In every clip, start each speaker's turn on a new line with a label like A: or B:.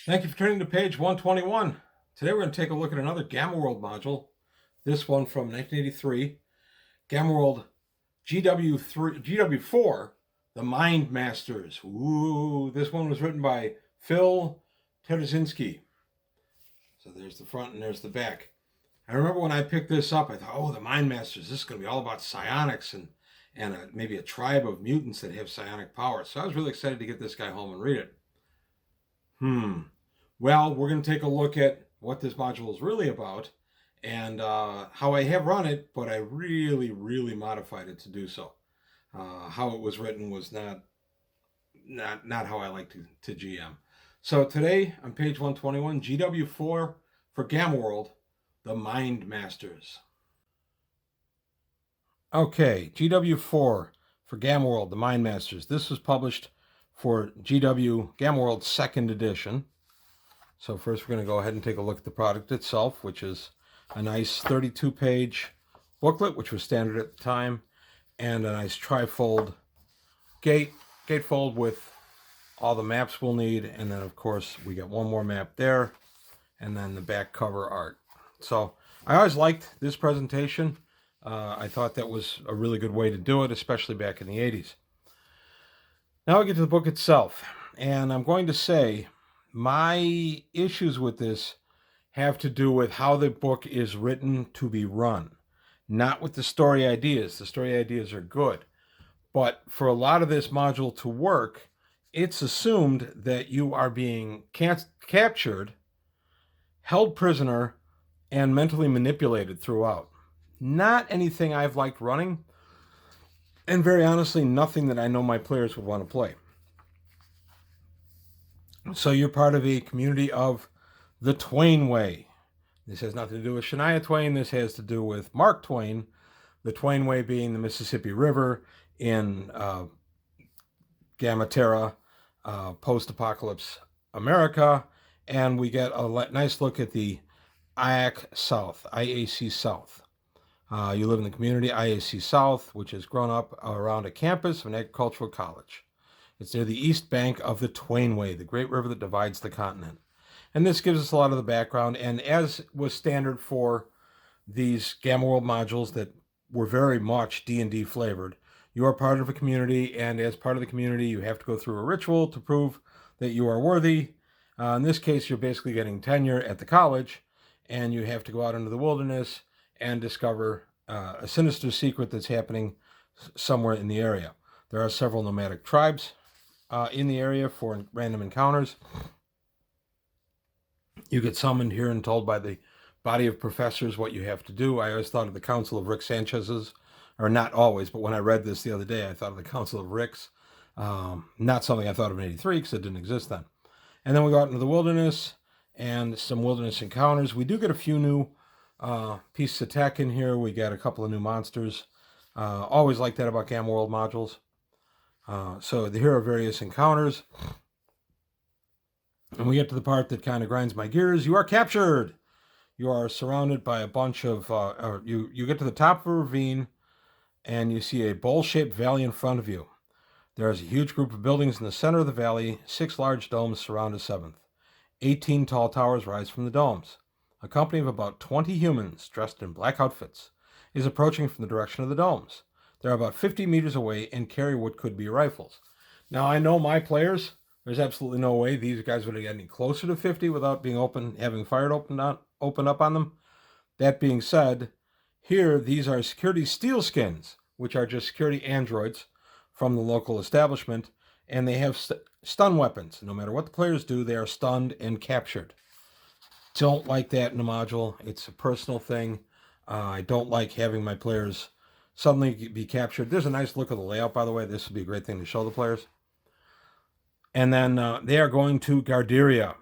A: Thank you for turning to page 121. Today we're going to take a look at another Gamma World module. This one from 1983, Gamma World GW4, The Mind Masters. Ooh, this one was written by Phil Terzinski. So there's the front and there's the back. I remember when I picked this up, I thought, oh, the Mind Masters, this is going to be all about psionics and maybe a tribe of mutants that have psionic powers. So I was really excited to get this guy home and read it. Well, we're going to take a look at what this module is really about and how I have run it, but I really, really modified it to do so. How it was written was not how I like to GM. So today on page 121, GW4 for Gamma World, The Mind Masters. Okay, GW4 for Gamma World, The Mind Masters. This was published for GW Gamma World 2nd edition. So first we're going to go ahead and take a look at the product itself, which is a nice 32-page booklet, which was standard at the time, and a nice trifold gatefold with all the maps we'll need. And then, of course, we got one more map there, and then the back cover art. So I always liked this presentation. I thought that was a really good way to do it, especially back in the 80s. Now we get to the book itself, and I'm going to say my issues with this have to do with how the book is written to be run, not with the story ideas. The story ideas are good, but for a lot of this module to work, it's assumed that you are being captured, held prisoner, and mentally manipulated throughout. Not anything I've liked running, and very honestly, nothing that I know my players would want to play. So you're part of a community of the Twain Way. This has nothing to do with Shania Twain. This has to do with Mark Twain, the Twain Way being the Mississippi River in Gamma Terra, post-apocalypse America. And we get a nice look at the IAC South. You live in the community IAC South, which has grown up around a campus of an agricultural college. It's near the east bank of the Twain Way, the great river that divides the continent. And this gives us a lot of the background. And as was standard for these Gamma World modules that were very much D&D flavored, you are part of a community, and as part of the community, you have to go through a ritual to prove that you are worthy. In this case, you're basically getting tenure at the college, and you have to go out into the wilderness and discover a sinister secret that's happening somewhere in the area. There are several nomadic tribes in the area for random encounters. You get summoned here and told by the body of professors what you have to do. I always thought of the Council of Rick Sanchez's, or not always, but when I read this the other day, I thought of the Council of Ricks. Not something I thought of in 83 because it didn't exist then. And then we go out into the wilderness and some wilderness encounters. We do get a few new pieces of tech in here. We got a couple of new monsters. Always like that about Gamma World modules. So here are various encounters. And we get to the part that kind of grinds my gears. You are captured. You are surrounded by a bunch of, you get to the top of a ravine and you see a bowl-shaped valley in front of you. There is a huge group of buildings in the center of the valley. 6 large domes surround a 7th. 18 tall towers rise from the domes. A company of about 20 humans dressed in black outfits is approaching from the direction of the domes. They're about 50 meters away and carry what could be rifles. Now, I know my players, there's absolutely no way these guys would have gotten any closer to 50 without being having fire open up on them. That being said, here, these are security steel skins, which are just security androids from the local establishment, and they have stun weapons. No matter what the players do, they are stunned and captured. Don't like that in a module. It's a personal thing. I don't like having my players suddenly be captured. There's a nice look of the layout, by the way. This would be a great thing to show the players. And then they are going to Garderia.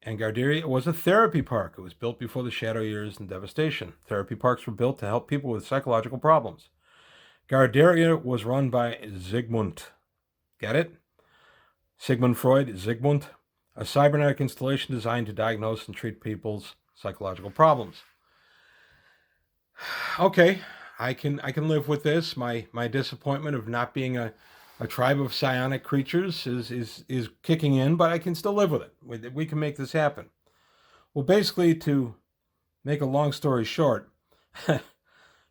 A: And Garderia was a therapy park. It was built before the Shadow Years and devastation. Therapy parks were built to help people with psychological problems. Garderia was run by Zygmunt. Get it? Sigmund Freud, Zygmunt. A cybernetic installation designed to diagnose and treat people's psychological problems. Okay, I can live with this. My disappointment of not being a A tribe of psionic creatures is kicking in, but I can still live with it. We can make this happen. Well, basically, to make a long story short,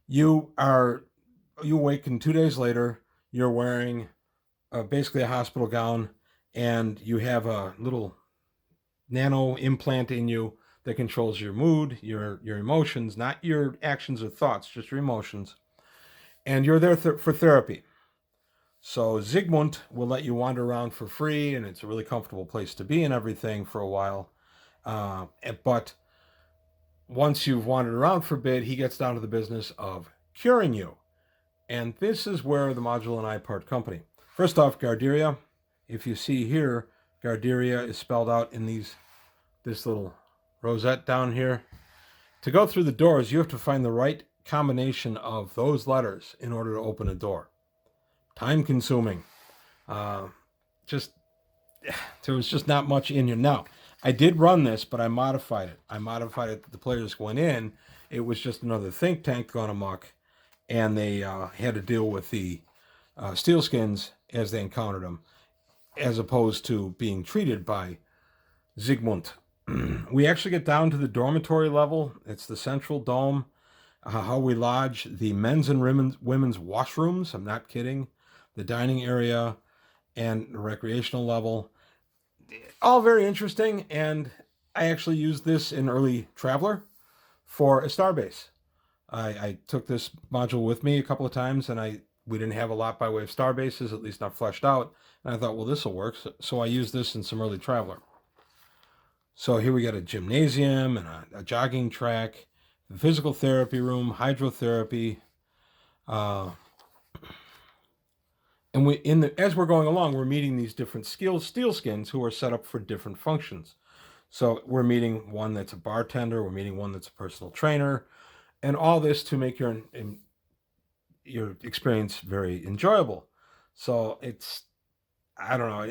A: you awaken 2 days later. You're wearing basically a hospital gown, and you have a little nano implant in you that controls your mood, your emotions, not your actions or thoughts, just your emotions. And you're there for therapy. So Zygmunt will let you wander around for free, and it's a really comfortable place to be and everything for a while. But once you've wandered around for a bit, he gets down to the business of curing you. And this is where the module and I part company. First off, Garderia. If you see here, Garderia is spelled out in this little rosette down here. To go through the doors, you have to find the right combination of those letters in order to open a door. Time consuming. There was just not much in here. Now, I did run this, but I modified it. That the players went in. It was just another think tank gone amok, and they had to deal with the steelskins as they encountered them, as opposed to being treated by Zygmunt. We actually get down to the dormitory level. It's the central dome. How we lodge the men's and women's washrooms. I'm not kidding. The dining area and the recreational level. All very interesting. And I actually used this in early Traveler for a starbase. I took this module with me a couple of times, and we didn't have a lot by way of starbases, at least not fleshed out. And I thought, well, this will work. So I used this in some early Traveler. So here we got a gymnasium and a jogging track, the physical therapy room, hydrotherapy. And as we're going along, we're meeting these different steelskins who are set up for different functions. So we're meeting one that's a bartender, we're meeting one that's a personal trainer, and all this to make your experience very enjoyable. So I don't know,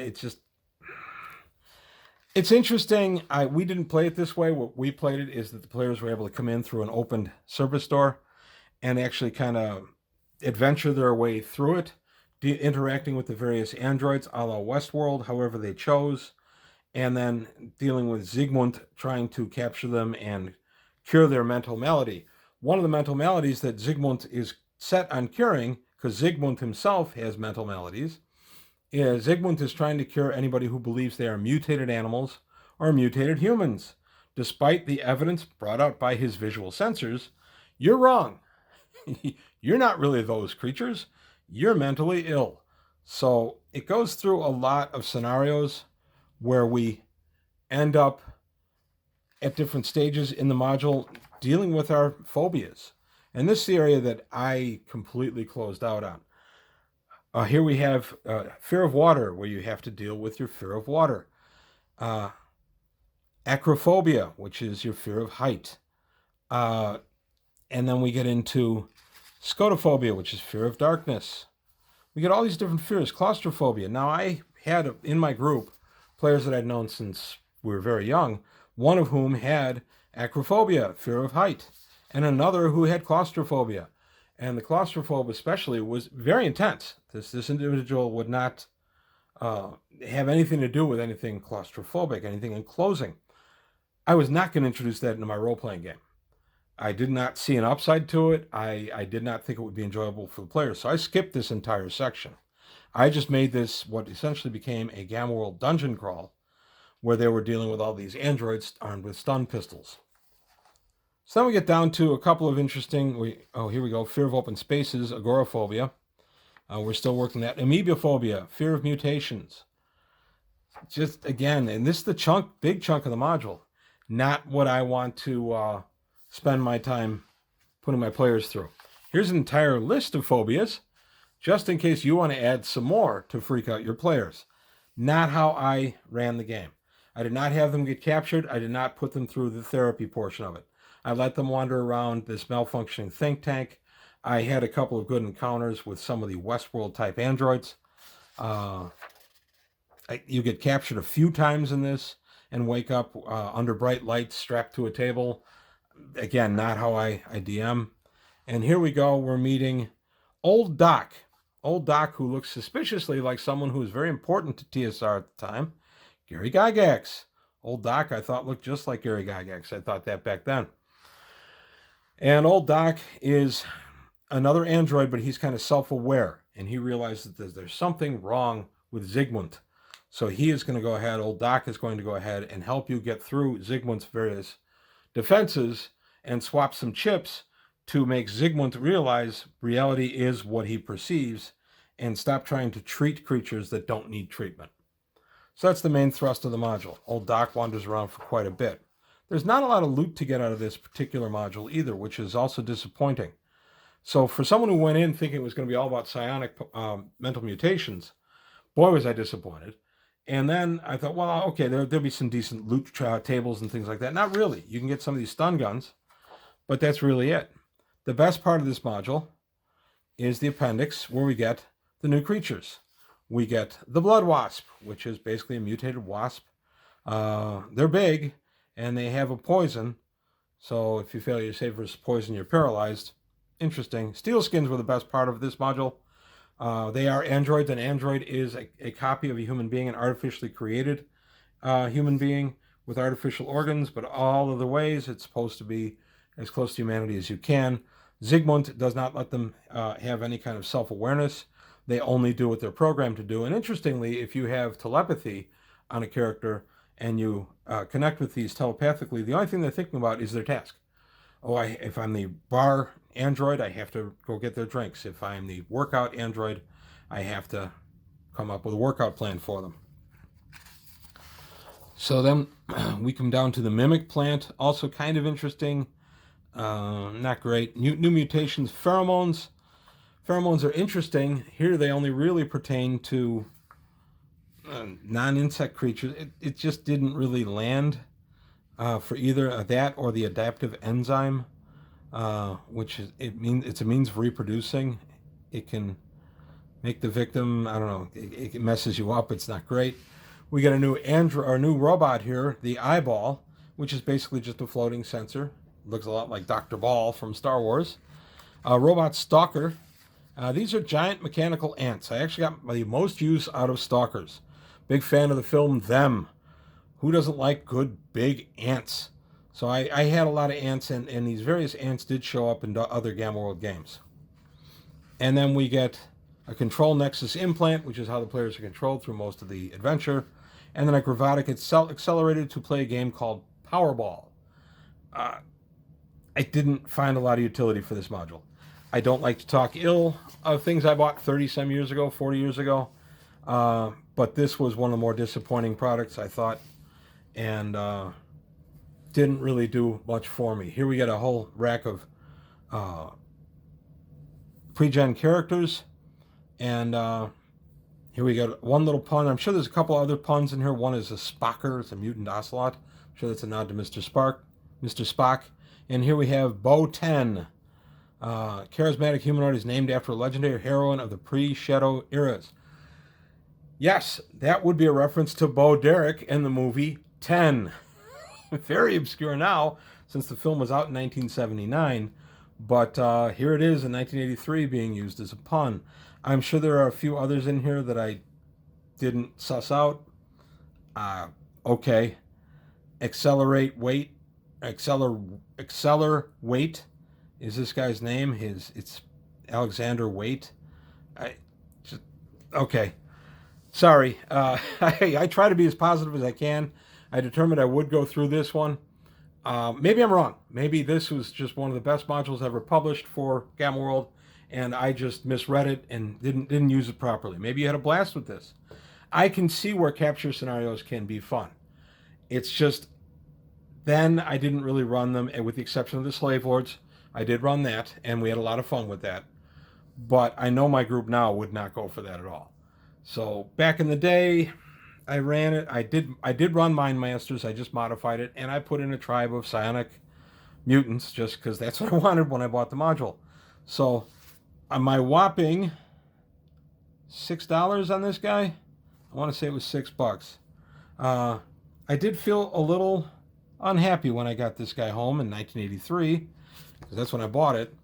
A: it's interesting. We didn't play it this way. What we played it is that the players were able to come in through an opened service door and actually kind of adventure their way through it, interacting with the various androids a la Westworld, however they chose, and then dealing with Zygmunt, trying to capture them and cure their mental malady. One of the mental maladies that Zygmunt is set on curing, because Zygmunt himself has mental maladies, is Zygmunt is trying to cure anybody who believes they are mutated animals or mutated humans. Despite the evidence brought out by his visual sensors, you're wrong. You're not really those creatures. You're mentally ill. So it goes through a lot of scenarios where we end up at different stages in the module dealing with our phobias. And this is the area that I completely closed out on. Here we have fear of water, where you have to deal with your fear of water. Acrophobia, which is your fear of height. And then we get into scotophobia, which is fear of darkness. We get all these different fears. Claustrophobia. Now, I had in my group players that I'd known since we were very young, one of whom had acrophobia, fear of height, and another who had claustrophobia. And the claustrophobe especially was very intense. This individual would not have anything to do with anything claustrophobic, anything enclosing. I was not going to introduce that into my role-playing game. I did not see an upside to it. I did not think it would be enjoyable for the players. So I skipped this entire section. I just made this what essentially became a Gamma World dungeon crawl, where they were dealing with all these androids armed with stun pistols. So then we get down to a couple of interesting, here we go, fear of open spaces, agoraphobia. We're still working that. Amoebophobia, fear of mutations. Just, again, and this is the big chunk of the module. Not what I want to spend my time putting my players through. Here's an entire list of phobias, just in case you want to add some more to freak out your players. Not how I ran the game. I did not have them get captured. I did not put them through the therapy portion of it. I let them wander around this malfunctioning think tank. I had a couple of good encounters with some of the Westworld type androids. You get captured a few times in this and wake up under bright lights strapped to a table. Again, not how I DM. And here we go. We're meeting Old Doc. old Doc, who looks suspiciously like someone who was very important to TSR at the time, Gary Gygax. Old Doc, I thought, looked just like Gary Gygax. I thought that back then. And old Doc is another android, but he's kind of self-aware, and he realizes that there's something wrong with Zygmunt. So he is going to go ahead, old Doc is going to go ahead and help you get through Zygmunt's various defenses and swap some chips to make Zygmunt realize reality is what he perceives and stop trying to treat creatures that don't need treatment. So that's the main thrust of the module. Old Doc wanders around for quite a bit. There's not a lot of loot to get out of this particular module either, which is also disappointing. So for someone who went in thinking it was going to be all about psionic mental mutations, boy, was I disappointed. And then I thought, well, okay, there'll be some decent loot tables and things like that. Not really. You can get some of these stun guns, but that's really it. The best part of this module is the appendix, where we get the new creatures. We get the blood wasp, which is basically a mutated wasp. They're big, and they have a poison. So if you fail your save versus poison, you're paralyzed. Interesting. Steel skins were the best part of this module. They are androids. An android is a copy of a human being, an artificially created human being with artificial organs, but all other ways it's supposed to be as close to humanity as you can. Zygmunt does not let them have any kind of self-awareness. They only do what they're programmed to do. And interestingly, if you have telepathy on a character and you connect with these telepathically, the only thing they're thinking about is their task. Oh, if I'm the bar android, I have to go get their drinks. If I'm the workout android, I have to come up with a workout plan for them. So then we come down to the mimic plant, also kind of interesting. Not great. New mutations, pheromones. Pheromones are interesting. Here they only really pertain to non-insect creatures. It just didn't really land for either that or the adaptive enzyme, which is it's a means of reproducing. It can make the victim, I don't know, it messes you up. It's not great. We got a new robot here, the eyeball, which is basically just a floating sensor. Looks a lot like Dr. Ball from Star Wars. Robot Stalker. These are giant mechanical ants. I actually got the most use out of stalkers. Big fan of the film Them. Who doesn't like good big ants? So I had a lot of ants, and these various ants did show up in other Gamma World games. And then we get a control nexus implant, which is how the players are controlled through most of the adventure. And then a Gravatic accelerated to play a game called Powerball. I didn't find a lot of utility for this module. I don't like to talk ill of things I bought 30-some years ago, 40 years ago. But this was one of the more disappointing products, I thought. And didn't really do much for me. Here we get a whole rack of pre-gen characters. And here we got one little pun. I'm sure there's a couple other puns in here. One is a Spocker. It's a mutant ocelot. I'm sure that's a nod to Mr. Spock. And here we have Bo 10. Charismatic humanoid is named after a legendary heroine of the pre-Shadow eras. Yes, that would be a reference to Bo Derek in the movie 10. Very obscure now, since the film was out in 1979. But here it is in 1983 being used as a pun. I'm sure there are a few others in here that I didn't suss out. Okay. Accelerate weight. Acceler Weight is this guy's name. It's Alexander Weight. Okay. Sorry. I try to be as positive as I can. I determined I would go through this one. Maybe I'm wrong. Maybe this was just one of the best modules ever published for Gamma World, and I just misread it and didn't use it properly. Maybe you had a blast with this. I can see where capture scenarios can be fun. It's just then I didn't really run them, and with the exception of the Slave Lords, I did run that, and we had a lot of fun with that. But I know my group now would not go for that at all. So back in the day, I ran it. I did run Mind Masters. I just modified it, and I put in a tribe of psionic mutants just because that's what I wanted when I bought the module. So on my whopping $6 on this guy, I want to say it was $6. I did feel a little unhappy when I got this guy home in 1983, because that's when I bought it.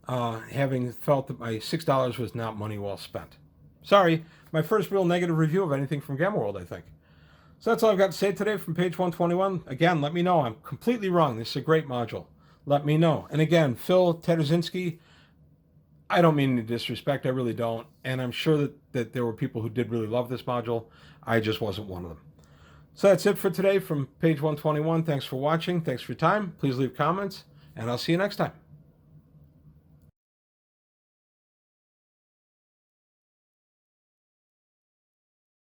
A: having felt that my $6 was not money well spent. Sorry, my first real negative review of anything from Gamma World, I think. So that's all I've got to say today from page 121. Again, let me know. I'm completely wrong. This is a great module. Let me know. And again, Phil Tedrzinski, I don't mean any disrespect. I really don't. And I'm sure that there were people who did really love this module. I just wasn't one of them. So that's it for today from page 121. Thanks for watching. Thanks for your time. Please leave comments, and I'll see you next time.